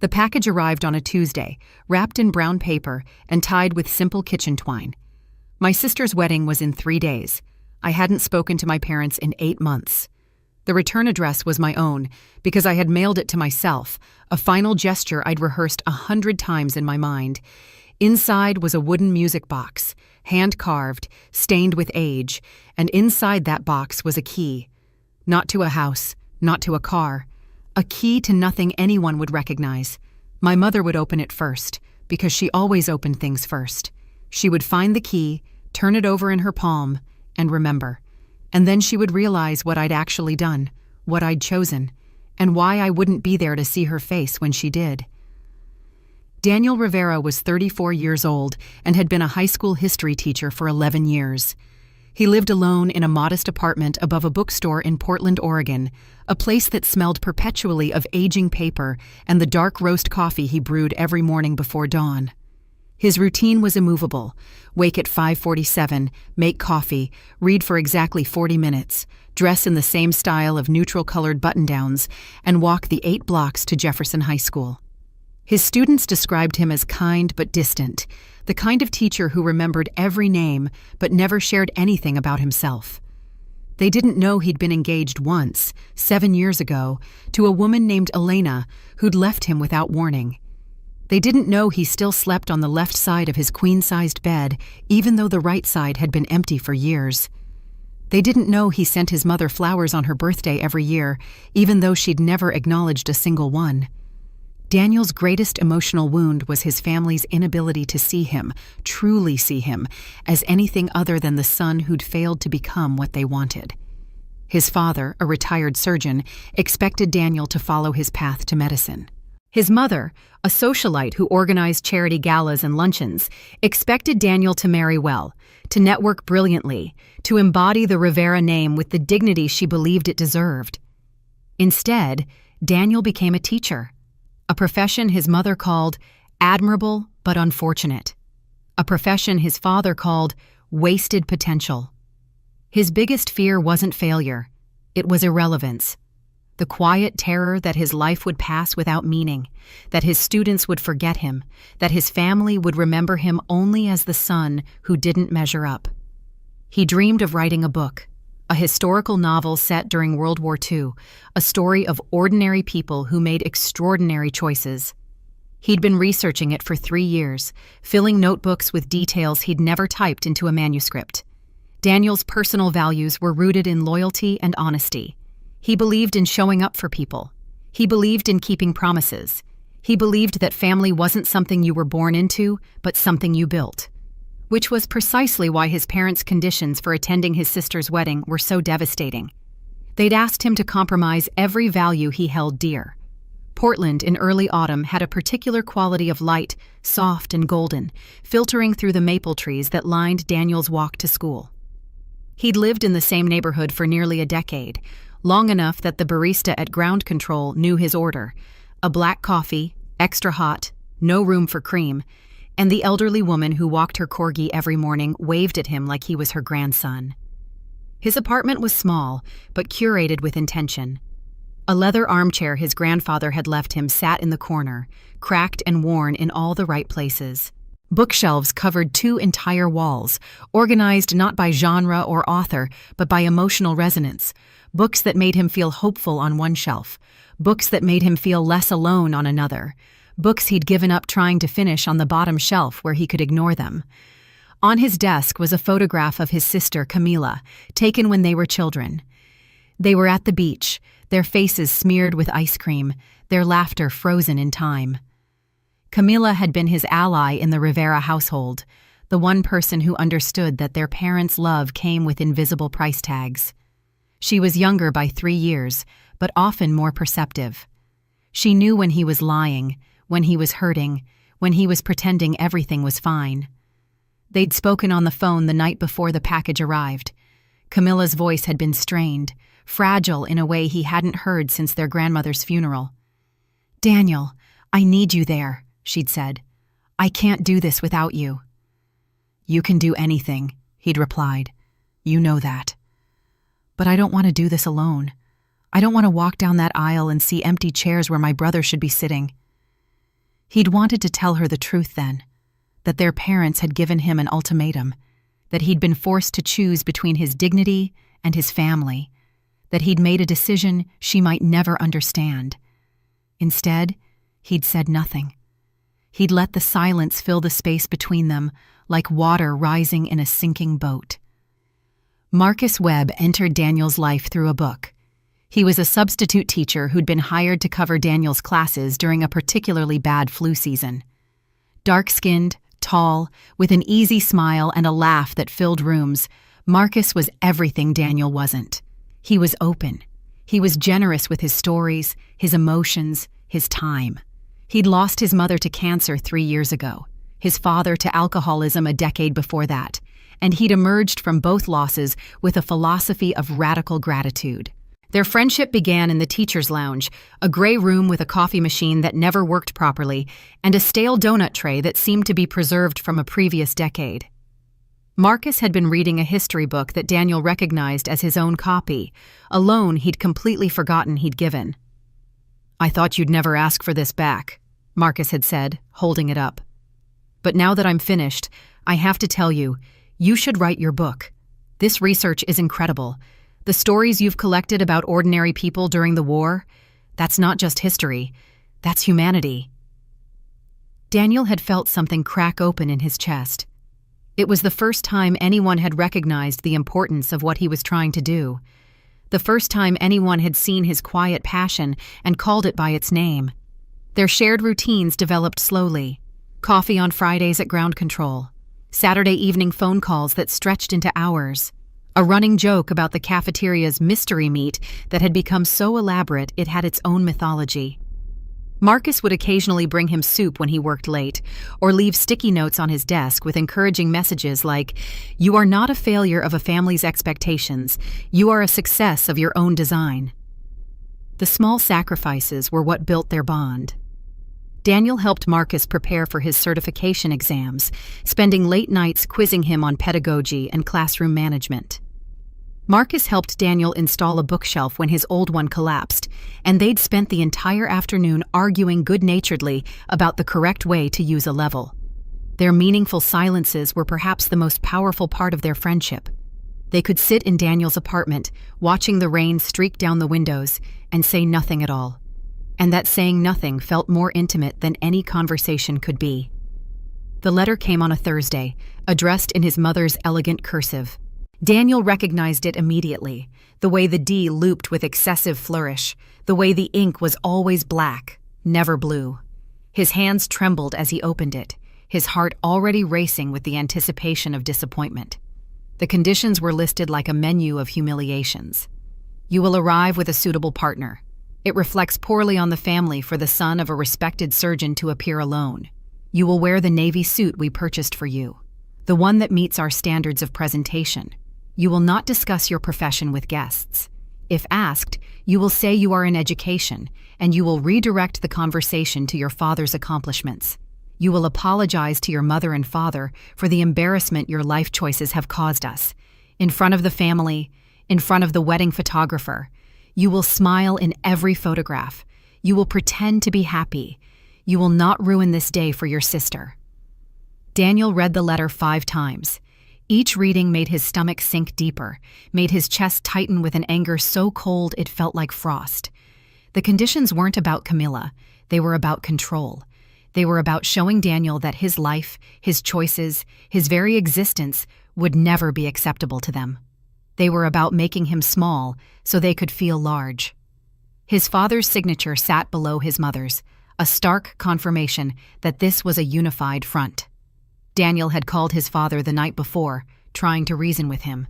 The package arrived on a Tuesday, wrapped in brown paper and tied with simple kitchen twine. My sister's wedding was in 3 days. I hadn't spoken to my parents in 8 months. The return address was my own, because I had mailed it to myself, a final gesture I'd rehearsed 100 times in my mind. Inside was a wooden music box, hand-carved, stained with age, and inside that box was a key. Not to a house, not to a car. A key to nothing anyone would recognize. My mother would open it first, because she always opened things first. She would find the key, turn it over in her palm, and remember. And then she would realize what I'd actually done, what I'd chosen, and why I wouldn't be there to see her face when she did. Daniel Rivera was 34 years old and had been a high school history teacher for 11 years. He lived alone in a modest apartment above a bookstore in Portland, Oregon, a place that smelled perpetually of aging paper and the dark roast coffee he brewed every morning before dawn. His routine was immovable. Wake at 5:47, make coffee, read for exactly 40 minutes, dress in the same style of neutral-colored button-downs, and walk the 8 blocks to Jefferson High School. His students described him as kind but distant, the kind of teacher who remembered every name but never shared anything about himself. They didn't know he'd been engaged once, 7 years ago, to a woman named Elena who'd left him without warning. They didn't know he still slept on the left side of his queen-sized bed, even though the right side had been empty for years. They didn't know he sent his mother flowers on her birthday every year, even though she'd never acknowledged a single one. Daniel's greatest emotional wound was his family's inability to see him, truly see him, as anything other than the son who'd failed to become what they wanted. His father, a retired surgeon, expected Daniel to follow his path to medicine. His mother, a socialite who organized charity galas and luncheons, expected Daniel to marry well, to network brilliantly, to embody the Rivera name with the dignity she believed it deserved. Instead, Daniel became a teacher, a profession his mother called admirable but unfortunate, a profession his father called wasted potential. His biggest fear wasn't failure, it was irrelevance. The quiet terror that his life would pass without meaning, that his students would forget him, that his family would remember him only as the son who didn't measure up. He dreamed of writing a book, a historical novel set during World War II, a story of ordinary people who made extraordinary choices. He'd been researching it for 3 years, filling notebooks with details he'd never typed into a manuscript. Daniel's personal values were rooted in loyalty and honesty. He believed in showing up for people. He believed in keeping promises. He believed that family wasn't something you were born into, but something you built. Which was precisely why his parents' conditions for attending his sister's wedding were so devastating. They'd asked him to compromise every value he held dear. Portland in early autumn had a particular quality of light, soft and golden, filtering through the maple trees that lined Daniel's walk to school. He'd lived in the same neighborhood for nearly a decade, long enough that the barista at ground control knew his order: a black coffee, extra hot, no room for cream, and the elderly woman who walked her corgi every morning waved at him like he was her grandson. His apartment was small, but curated with intention. A leather armchair his grandfather had left him sat in the corner, cracked and worn in all the right places. Bookshelves covered 2 entire walls, organized not by genre or author, but by emotional resonance. Books that made him feel hopeful on one shelf, books that made him feel less alone on another, books he'd given up trying to finish on the bottom shelf where he could ignore them. On his desk was a photograph of his sister, Camila, taken when they were children. They were at the beach, their faces smeared with ice cream, their laughter frozen in time. Camila had been his ally in the Rivera household, the one person who understood that their parents' love came with invisible price tags. She was younger by 3 years, but often more perceptive. She knew when he was lying, when he was hurting, when he was pretending everything was fine. They'd spoken on the phone the night before the package arrived. Camila's voice had been strained, fragile in a way he hadn't heard since their grandmother's funeral. "Daniel, I need you there," she'd said. "I can't do this without you." "You can do anything," he'd replied. "You know that. But I don't want to do this alone. I don't want to walk down that aisle and see empty chairs where my brother should be sitting." He'd wanted to tell her the truth then, that their parents had given him an ultimatum, that he'd been forced to choose between his dignity and his family, that he'd made a decision she might never understand. Instead, he'd said nothing. He'd let the silence fill the space between them, like water rising in a sinking boat. Marcus Webb entered Daniel's life through a book. He was a substitute teacher who'd been hired to cover Daniel's classes during a particularly bad flu season. Dark-skinned, tall, with an easy smile and a laugh that filled rooms, Marcus was everything Daniel wasn't. He was open. He was generous with his stories, his emotions, his time. He'd lost his mother to cancer 3 years ago, his father to alcoholism a decade before that, and he'd emerged from both losses with a philosophy of radical gratitude. Their friendship began in the teacher's lounge, a gray room with a coffee machine that never worked properly, and a stale donut tray that seemed to be preserved from a previous decade. Marcus had been reading a history book that Daniel recognized as his own copy, a loan he'd completely forgotten he'd given. "I thought you'd never ask for this back," Marcus had said, holding it up. "But now that I'm finished, I have to tell you, you should write your book. This research is incredible. The stories you've collected about ordinary people during the war, that's not just history, that's humanity." Daniel had felt something crack open in his chest. It was the first time anyone had recognized the importance of what he was trying to do. The first time anyone had seen his quiet passion and called it by its name. Their shared routines developed slowly. Coffee on Fridays at ground control. Saturday evening phone calls that stretched into hours. A running joke about the cafeteria's mystery meat that had become so elaborate it had its own mythology. Marcus would occasionally bring him soup when he worked late, or leave sticky notes on his desk with encouraging messages like, "You are not a failure of a family's expectations. You are a success of your own design." The small sacrifices were what built their bond. Daniel helped Marcus prepare for his certification exams, spending late nights quizzing him on pedagogy and classroom management. Marcus helped Daniel install a bookshelf when his old one collapsed, and they'd spent the entire afternoon arguing good-naturedly about the correct way to use a level. Their meaningful silences were perhaps the most powerful part of their friendship. They could sit in Daniel's apartment, watching the rain streak down the windows, and say nothing at all. And that saying nothing felt more intimate than any conversation could be. The letter came on a Thursday, addressed in his mother's elegant cursive. Daniel recognized it immediately, the way the D looped with excessive flourish, the way the ink was always black, never blue. His hands trembled as he opened it, his heart already racing with the anticipation of disappointment. The conditions were listed like a menu of humiliations. You will arrive with a suitable partner. It reflects poorly on the family for the son of a respected surgeon to appear alone. You will wear the navy suit we purchased for you, the one that meets our standards of presentation. You will not discuss your profession with guests. If asked, you will say you are in education, and you will redirect the conversation to your father's accomplishments. You will apologize to your mother and father for the embarrassment your life choices have caused us, in front of the family, in front of the wedding photographer. You will smile in every photograph. You will pretend to be happy. You will not ruin this day for your sister. Daniel read the letter 5 times. Each reading made his stomach sink deeper, made his chest tighten with an anger so cold it felt like frost. The conditions weren't about Camilla. They were about control. They were about showing Daniel that his life, his choices, his very existence would never be acceptable to them. They were about making him small so they could feel large. His father's signature sat below his mother's, a stark confirmation that this was a unified front. Daniel had called his father the night before, trying to reason with him.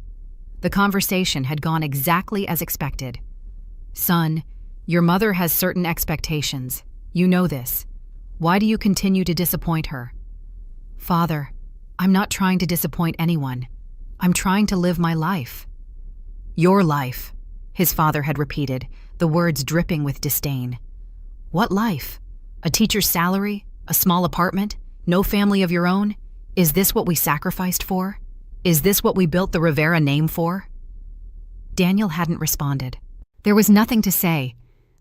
The conversation had gone exactly as expected. "Son, your mother has certain expectations. You know this. Why do you continue to disappoint her?" "Father, I'm not trying to disappoint anyone. I'm trying to live my life." "Your life," his father had repeated, the words dripping with disdain. "What life? A teacher's salary? A small apartment? No family of your own? Is this what we sacrificed for? Is this what we built the Rivera name for?" Daniel hadn't responded. There was nothing to say.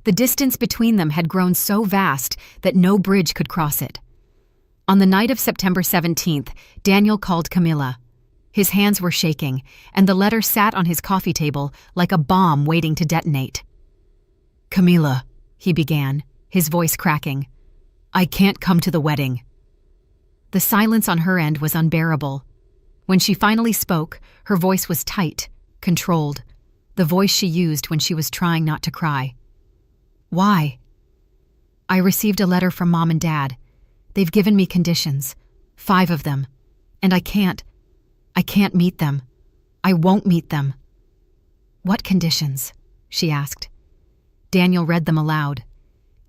The distance between them had grown so vast that no bridge could cross it. On the night of September 17th, Daniel called Camilla. His hands were shaking, and the letter sat on his coffee table like a bomb waiting to detonate. "Camilla," he began, his voice cracking, "I can't come to the wedding." The silence on her end was unbearable. When she finally spoke, her voice was tight, controlled, the voice she used when she was trying not to cry. "Why?" "I received a letter from Mom and Dad. They've given me conditions, 5 of them, and I can't meet them. I won't meet them." "What conditions?" she asked. Daniel read them aloud.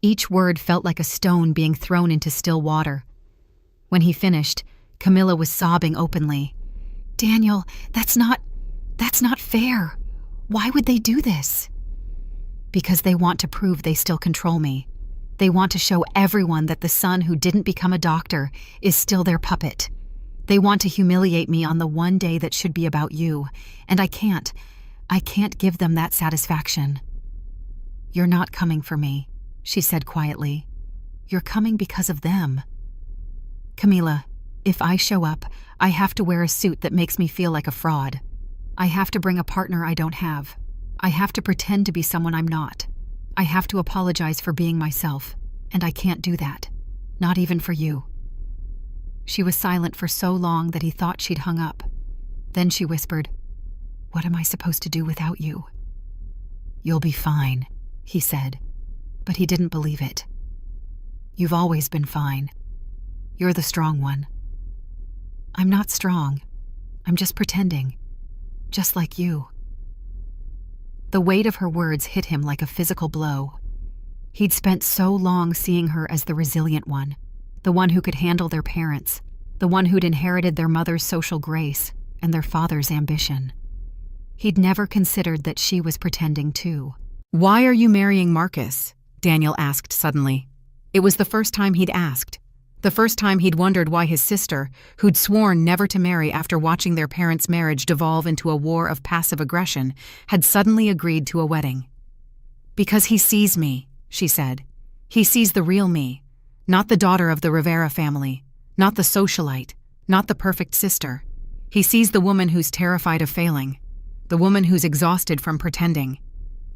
Each word felt like a stone being thrown into still water. When he finished, Camilla was sobbing openly. "Daniel, that's not fair. Why would they do this?" "Because they want to prove they still control me. They want to show everyone that the son who didn't become a doctor is still their puppet. They want to humiliate me on the one day that should be about you, and I can't give them that satisfaction." "You're not coming for me," she said quietly. "You're coming because of them." "Camilla, if I show up, I have to wear a suit that makes me feel like a fraud. I have to bring a partner I don't have. I have to pretend to be someone I'm not. I have to apologize for being myself, and I can't do that. Not even for you." She was silent for so long that he thought she'd hung up. Then she whispered, "What am I supposed to do without you?" "You'll be fine," he said, but he didn't believe it. "You've always been fine. You're the strong one." "I'm not strong. I'm just pretending. Just like you." The weight of her words hit him like a physical blow. He'd spent so long seeing her as the resilient one, the one who could handle their parents, the one who'd inherited their mother's social grace and their father's ambition. He'd never considered that she was pretending too. "Why are you marrying Marcus?" Daniel asked suddenly. It was the first time he'd asked. The first time he'd wondered why his sister, who'd sworn never to marry after watching their parents' marriage devolve into a war of passive aggression, had suddenly agreed to a wedding. "Because he sees me," she said. "He sees the real me, not the daughter of the Rivera family, not the socialite, not the perfect sister. He sees the woman who's terrified of failing, the woman who's exhausted from pretending,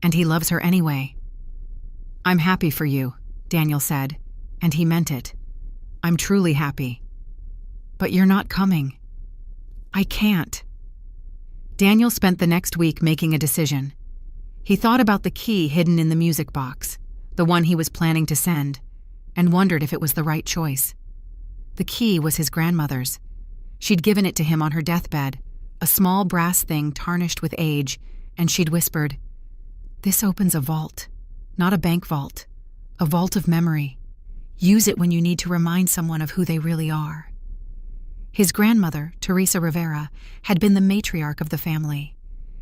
and he loves her anyway." "I'm happy for you," Daniel said, and he meant it. "I'm truly happy. But you're not coming." "I can't." Daniel spent the next week making a decision. He thought about the key hidden in the music box, the one he was planning to send, and wondered if it was the right choice. The key was his grandmother's. She'd given it to him on her deathbed, a small brass thing tarnished with age, and she'd whispered, "This opens a vault, not a bank vault, a vault of memory. Use it when you need to remind someone of who they really are." His grandmother, Teresa Rivera, had been the matriarch of the family.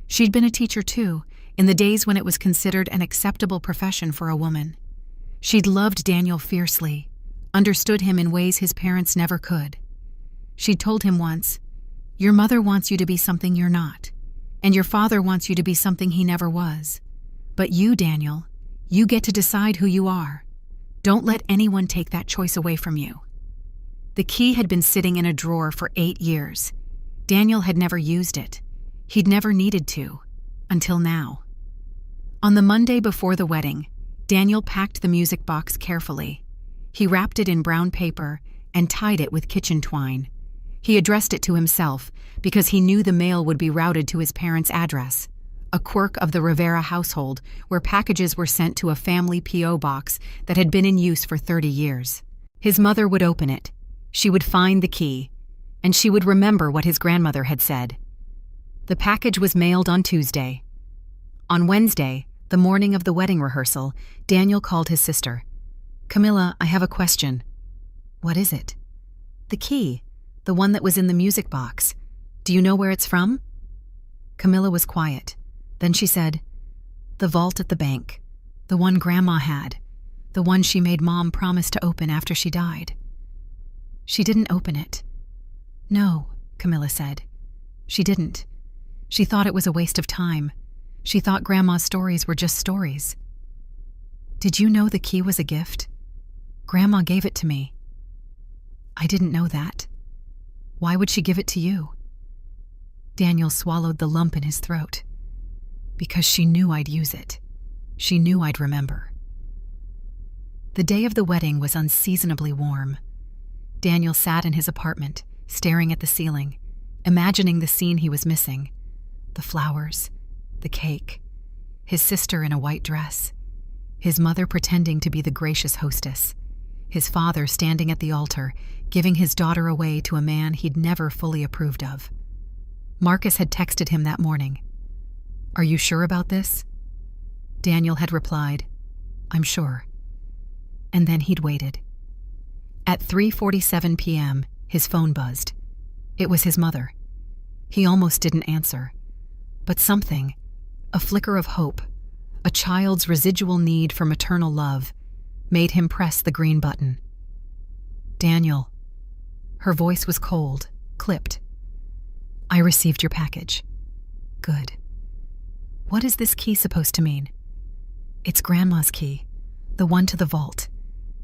She'd been a teacher too, in the days when it was considered an acceptable profession for a woman. She'd loved Daniel fiercely, understood him in ways his parents never could. She'd told him once, "Your mother wants you to be something you're not, and your father wants you to be something he never was. But you, Daniel, you get to decide who you are. Don't let anyone take that choice away from you." The key had been sitting in a drawer for 8 years. Daniel had never used it. He'd never needed to, until now. On the Monday before the wedding, Daniel packed the music box carefully. He wrapped it in brown paper and tied it with kitchen twine. He addressed it to himself because he knew the mail would be routed to his parents' address, a quirk of the Rivera household where packages were sent to a family P.O. box that had been in use for 30 years. His mother would open it. She would find the key, and she would remember what his grandmother had said. The package was mailed on Tuesday. On Wednesday, the morning of the wedding rehearsal, Daniel called his sister. "Camilla, I have a question." "What is it?" "The key, the one that was in the music box. Do you know where it's from?" Camilla was quiet. Then she said, "The vault at the bank, the one Grandma had, the one she made Mom promise to open after she died." "She didn't open it." "No," Camilla said. "She didn't. She thought it was a waste of time. She thought Grandma's stories were just stories." Did you know the key was a gift? Grandma gave it to me. I didn't know that. Why would she give it to you? Daniel swallowed the lump in his throat. Because she knew I'd use it. She knew I'd remember. The day of the wedding was unseasonably warm. Daniel sat in his apartment, staring at the ceiling, imagining the scene he was missing. The flowers, the cake, his sister in a white dress, his mother pretending to be the gracious hostess, his father standing at the altar, giving his daughter away to a man he'd never fully approved of. Marcus had texted him that morning. "Are you sure about this?" Daniel had replied, "I'm sure." And then he'd waited. At 3:47 p.m., his phone buzzed. It was his mother. He almost didn't answer. But something, a flicker of hope, a child's residual need for maternal love, made him press the green button. "Daniel." Her voice was cold, clipped. "I received your package." "Good. What is this key supposed to mean?" "It's Grandma's key, the one to the vault.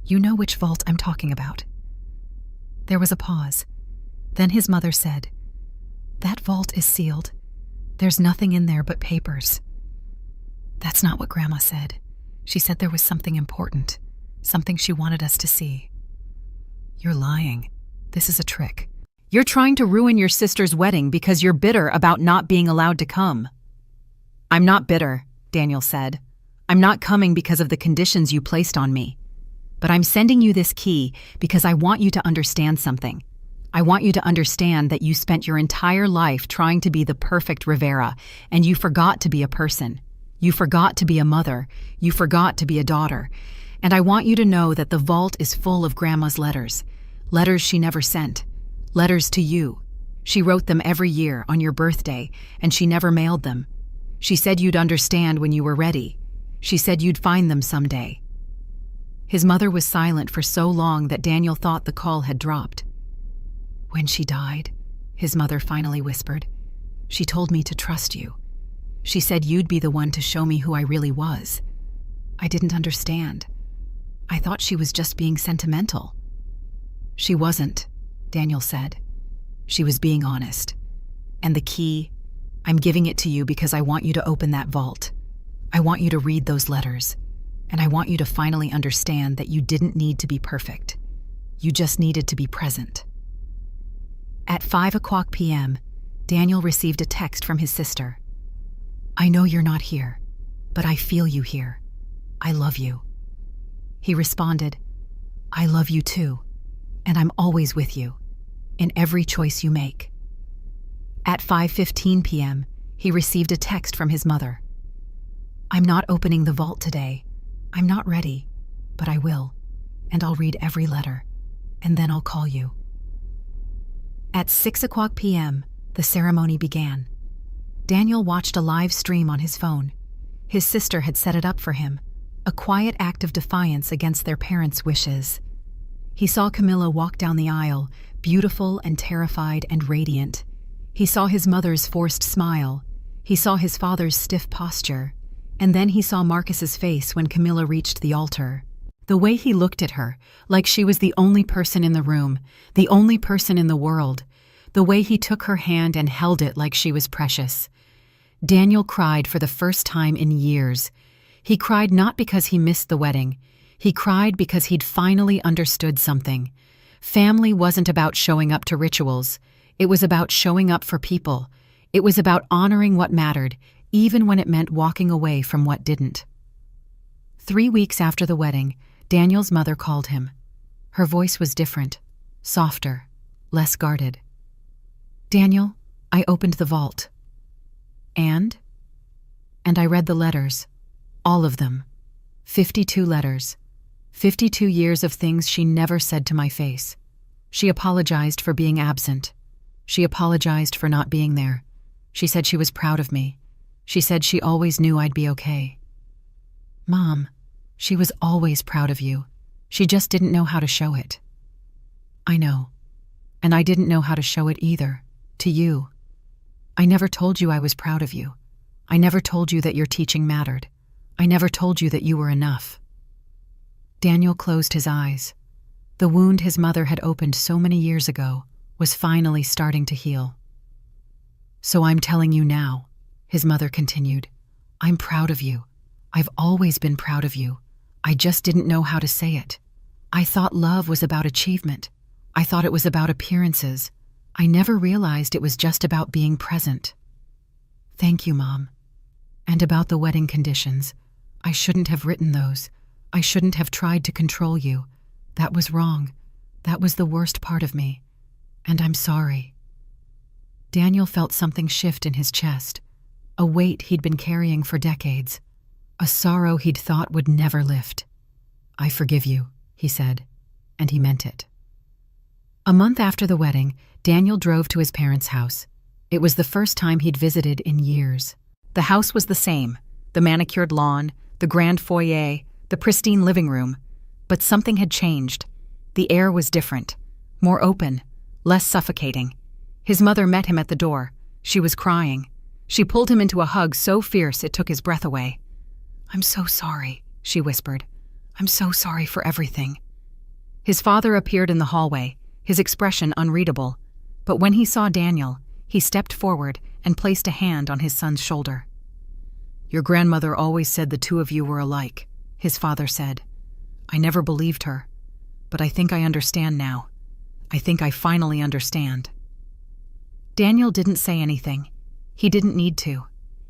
You know which vault I'm talking about." There was a pause. Then his mother said, "That vault is sealed. There's nothing in there but papers." "That's not what Grandma said. She said there was something important, something she wanted us to see." "You're lying. This is a trick. You're trying to ruin your sister's wedding because you're bitter about not being allowed to come." "I'm not bitter," Daniel said. "I'm not coming because of the conditions you placed on me. But I'm sending you this key because I want you to understand something. I want you to understand that you spent your entire life trying to be the perfect Rivera, and you forgot to be a person. You forgot to be a mother. You forgot to be a daughter. And I want you to know that the vault is full of Grandma's letters. Letters she never sent. Letters to you. She wrote them every year on your birthday, and she never mailed them. She said you'd understand when you were ready. She said you'd find them someday." His mother was silent for so long that Daniel thought the call had dropped. "When she died," his mother finally whispered, "she told me to trust you. She said you'd be the one to show me who I really was. I didn't understand. I thought she was just being sentimental." "She wasn't," Daniel said. "She was being honest. And the key, I'm giving it to you because I want you to open that vault. I want you to read those letters. And I want you to finally understand that you didn't need to be perfect. You just needed to be present." At 5:00 p.m., Daniel received a text from his sister. "I know you're not here, but I feel you here. I love you." He responded, "I love you too, and I'm always with you, in every choice you make." At 5:15 p.m., he received a text from his mother. "I'm not opening the vault today. I'm not ready, but I will, and I'll read every letter, and then I'll call you." At 6:00 p.m., the ceremony began. Daniel watched a live stream on his phone. His sister had set it up for him, a quiet act of defiance against their parents' wishes. He saw Camilla walk down the aisle, beautiful and terrified and radiant. He saw his mother's forced smile. He saw his father's stiff posture. And then he saw Marcus's face when Camilla reached the altar. The way he looked at her, like she was the only person in the room, the only person in the world. The way he took her hand and held it like she was precious. Daniel cried for the first time in years. He cried not because he missed the wedding. He cried because he'd finally understood something. Family wasn't about showing up to rituals. It was about showing up for people. It was about honoring what mattered, even when it meant walking away from what didn't. 3 weeks after the wedding, Daniel's mother called him. Her voice was different, softer, less guarded. "Daniel, I opened the vault." And I read the letters, all of them. 52 letters. 52 years of things she never said to my face. She apologized for being absent. She apologized for not being there. She said she was proud of me. She said she always knew I'd be okay. "Mom, she was always proud of you. She just didn't know how to show it." "I know. And I didn't know how to show it either, to you. I never told you I was proud of you. I never told you that your teaching mattered. I never told you that you were enough. Daniel closed his eyes. The wound his mother had opened so many years ago was finally starting to heal. "So I'm telling you now," his mother continued. "I'm proud of you. I've always been proud of you. I just didn't know how to say it. I thought love was about achievement. I thought it was about appearances. I never realized it was just about being present. Thank you, Mom. And about the wedding conditions. I shouldn't have written those. I shouldn't have tried to control you. That was wrong. That was the worst part of me. And I'm sorry." Daniel felt something shift in his chest, a weight he'd been carrying for decades, a sorrow he'd thought would never lift. "I forgive you," he said, and he meant it. A month after the wedding, Daniel drove to his parents' house. It was the first time he'd visited in years. The house was the same, the manicured lawn, the grand foyer, the pristine living room, but something had changed. The air was different, more open, less suffocating. His mother met him at the door. She was crying. She pulled him into a hug so fierce it took his breath away. "I'm so sorry," she whispered. "I'm so sorry for everything." His father appeared in the hallway, his expression unreadable, but when he saw Daniel, he stepped forward and placed a hand on his son's shoulder. "Your grandmother always said the two of you were alike," his father said. "I never believed her, but I think I understand now. I think I finally understand." Daniel didn't say anything. He didn't need to.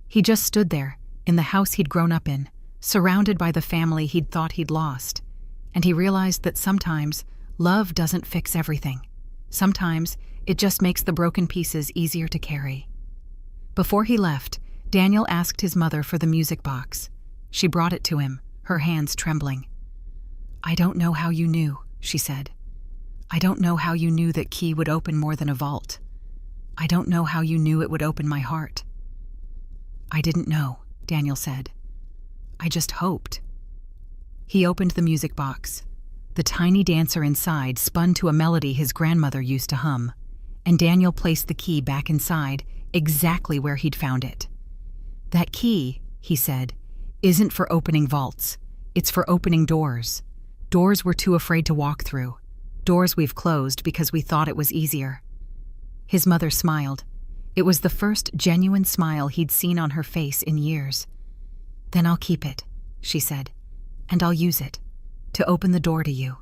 He just stood there, in the house he'd grown up in, surrounded by the family he'd thought he'd lost, and he realized that sometimes love doesn't fix everything. Sometimes it just makes the broken pieces easier to carry. Before he left, Daniel asked his mother for the music box. She brought it to him, her hands trembling. "I don't know how you knew," she said. "I don't know how you knew that key would open more than a vault. I don't know how you knew it would open my heart." "I didn't know," Daniel said. "I just hoped." He opened the music box. The tiny dancer inside spun to a melody his grandmother used to hum, and Daniel placed the key back inside, exactly where he'd found it. "That key," he said, "isn't for opening vaults. It's for opening doors. Doors we're too afraid to walk through. Doors we've closed because we thought it was easier." His mother smiled. It was the first genuine smile he'd seen on her face in years. "Then I'll keep it," she said, "and I'll use it to open the door to you."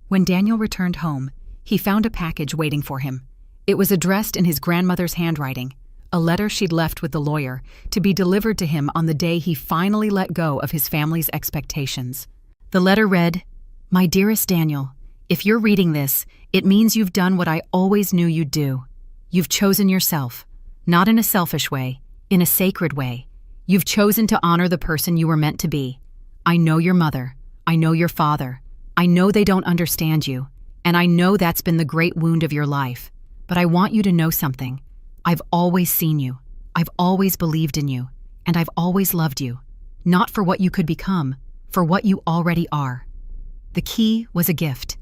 When Daniel returned home, he found a package waiting for him. It was addressed in his grandmother's handwriting, a letter she'd left with the lawyer to be delivered to him on the day he finally let go of his family's expectations. The letter read, "My dearest Daniel, if you're reading this, it means you've done what I always knew you'd do. You've chosen yourself, not in a selfish way, in a sacred way. You've chosen to honor the person you were meant to be. I know your mother. I know your father. I know they don't understand you, and I know that's been the great wound of your life. But I want you to know something. I've always seen you. I've always believed in you, and I've always loved you. Not for what you could become, for what you already are." The key was a gift,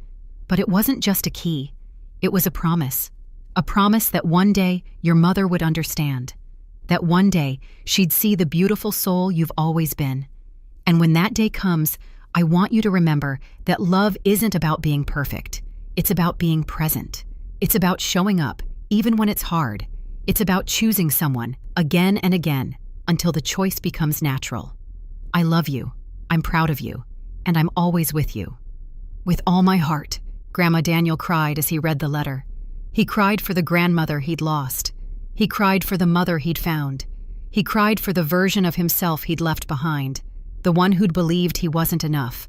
but it wasn't just a key. It was a promise that one day your mother would understand, that one day she'd see the beautiful soul you've always been. And when that day comes, I want you to remember that love isn't about being perfect. It's about being present. It's about showing up, even when it's hard. It's about choosing someone again and again until the choice becomes natural. I love you. I'm proud of you. And I'm always with you. With all my heart, Grandma Daniel cried as he read the letter. He cried for the grandmother he'd lost. He cried for the mother he'd found. He cried for the version of himself he'd left behind, the one who'd believed he wasn't enough.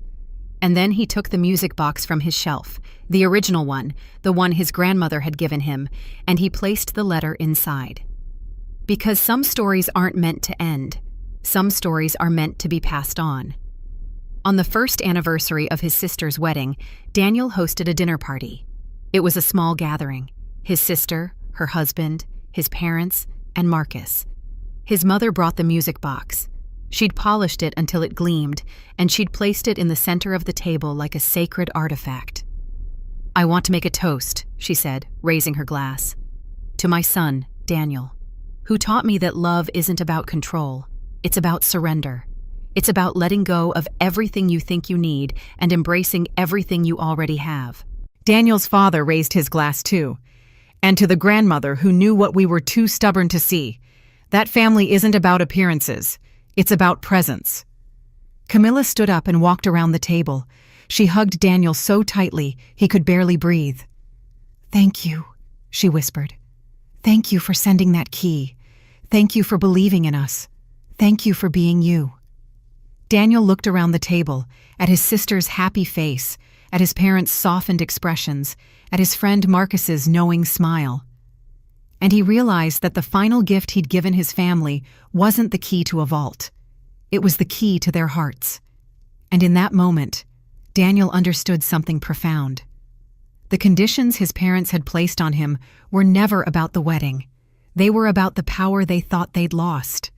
And then he took the music box from his shelf, the original one, the one his grandmother had given him, and he placed the letter inside. Because some stories aren't meant to end. Some stories are meant to be passed on. On the first anniversary of his sister's wedding, Daniel hosted a dinner party. It was a small gathering. His sister, her husband, his parents, and Marcus. His mother brought the music box. She'd polished it until it gleamed, and she'd placed it in the center of the table like a sacred artifact. "I want to make a toast," she said, raising her glass. "To my son, Daniel, who taught me that love isn't about control. It's about surrender. It's about letting go of everything you think you need and embracing everything you already have. Daniel's father raised his glass too. And to the grandmother who knew what we were too stubborn to see, that family isn't about appearances, it's about presence. Camilla stood up and walked around the table. She hugged Daniel so tightly he could barely breathe. "Thank you," she whispered. "Thank you for sending that key. Thank you for believing in us. Thank you for being you." Daniel looked around the table, at his sister's happy face, at his parents' softened expressions, at his friend Marcus's knowing smile. And he realized that the final gift he'd given his family wasn't the key to a vault. It was the key to their hearts. And in that moment, Daniel understood something profound. The conditions his parents had placed on him were never about the wedding. They were about the power they thought they'd lost.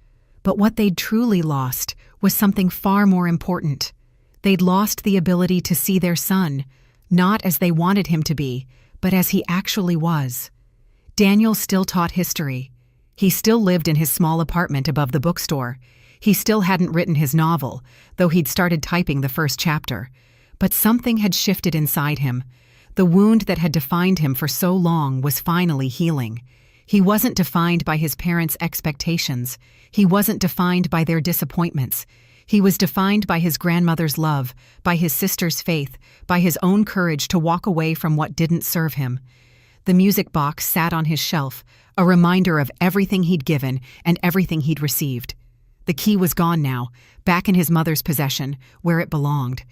But what they'd truly lost was something far more important. They'd lost the ability to see their son, not as they wanted him to be, but as he actually was. Daniel still taught history. He still lived in his small apartment above the bookstore. He still hadn't written his novel, though he'd started typing the first chapter. But something had shifted inside him. The wound that had defined him for so long was finally healing. He wasn't defined by his parents' expectations. He wasn't defined by their disappointments. He was defined by his grandmother's love, by his sister's faith, by his own courage to walk away from what didn't serve him. The music box sat on his shelf, a reminder of everything he'd given and everything he'd received. The key was gone now, back in his mother's possession, where it belonged.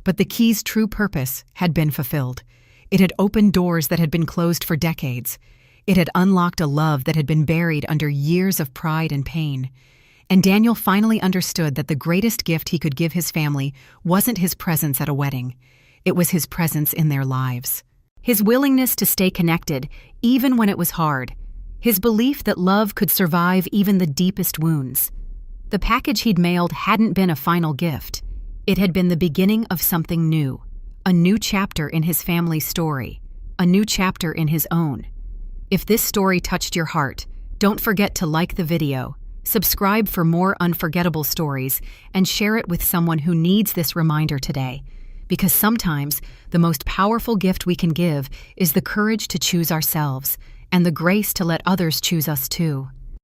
But the key's true purpose had been fulfilled. It had opened doors that had been closed for decades. It had unlocked a love that had been buried under years of pride and pain. And Daniel finally understood that the greatest gift he could give his family wasn't his presence at a wedding. It was his presence in their lives. His willingness to stay connected, even when it was hard. His belief that love could survive even the deepest wounds. The package he'd mailed hadn't been a final gift. It had been the beginning of something new. A new chapter in his family's story. A new chapter in his own. If this story touched your heart, don't forget to like the video, subscribe for more unforgettable stories, and share it with someone who needs this reminder today. Because sometimes the most powerful gift we can give is the courage to choose ourselves and the grace to let others choose us too.